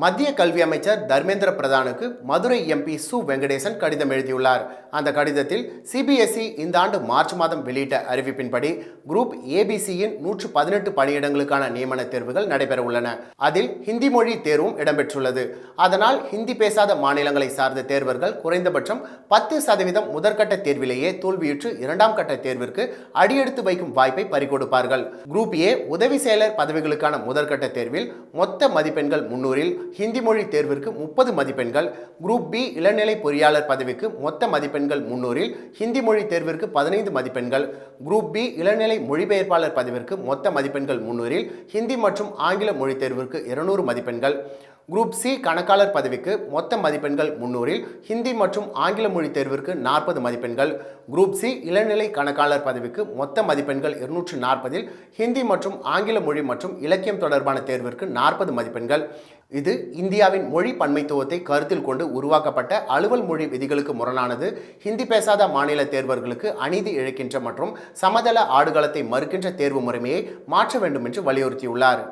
மத்திய கல்வி அமைச்சர் தர்மேந்திர பிரதானுக்கு மதுரை எம்பி சு வெங்கடேசன் கடிதம் எழுதியுள்ளார். அந்த கடிதத்தில் சிபிஎஸ்இ இந்த ஆண்டு மார்ச் மாதம் வெளியிட்ட அறிவிப்பின்படி குரூப் ஏபிசியின் 118 பணியிடங்களுக்கான நியமன தேர்வுகள் நடைபெற உள்ளன. அதில் ஹிந்தி மொழி தேர்வும் இடம்பெற்றுள்ளது. அதனால் ஹிந்தி பேசாத மாநிலங்களை சார்ந்த தேர்வர்கள் குறைந்தபட்சம் 10% முதற்கட்ட தேர்விலேயே தோல்வியுற்று இரண்டாம் கட்ட தேர்விற்கு அடியெடுத்து வைக்கும் வாய்ப்பை பறிகொடுப்பார்கள். குரூப் ஏ உதவி செயலர் பதவிகளுக்கான முதற்கட்ட தேர்வில் மொத்த மதிப்பெண்கள் 300-இல் ஹிந்தி மொழி தேர்விற்கு 30 மதிப்பெண்கள், குரூப் பி இளநிலை பொறியாளர் பதவிக்கு மொத்த மதிப்பெண்கள் 300-இல் ஹிந்தி மொழி தேர்விற்கு 15 மதிப்பெண்கள், குரூப் பி இளநிலை மொழிபெயர்ப்பாளர் பதவிற்கு மொத்த மதிப்பெண்கள் 300-இல் ஹிந்தி மற்றும் ஆங்கில மொழி தேர்விற்கு 200 மதிப்பெண்கள், குரூப் சி கணக்காளர் பதவிக்கு மொத்த மதிப்பெண்கள் 300-இல் ஹிந்தி மற்றும் ஆங்கில மொழி தேர்விற்கு 40 மதிப்பெண்கள், குரூப் சி இளநிலை கணக்காளர் பதவிக்கு மொத்த மதிப்பெண்கள் 240-இல் ஹிந்தி மற்றும் ஆங்கில மொழி மற்றும் இலக்கியம் தொடர்பான தேர்விற்கு 40 மதிப்பெண்கள். இது இந்தியாவின் மொழி பன்மைத்துவத்தை கருத்தில் கொண்டு உருவாக்கப்பட்ட அலுவல் மொழி விதிகளுக்கு முரணானது, ஹிந்தி பேசாத மாநில தேர்வர்களுக்கு அநீதி இழைக்கின்ற மற்றும் சமதள ஆடுகளத்தை மறுக்கின்ற தேர்வு முறைமையை மாற்ற வேண்டும் என்று வலியுறுத்தியுள்ளார்.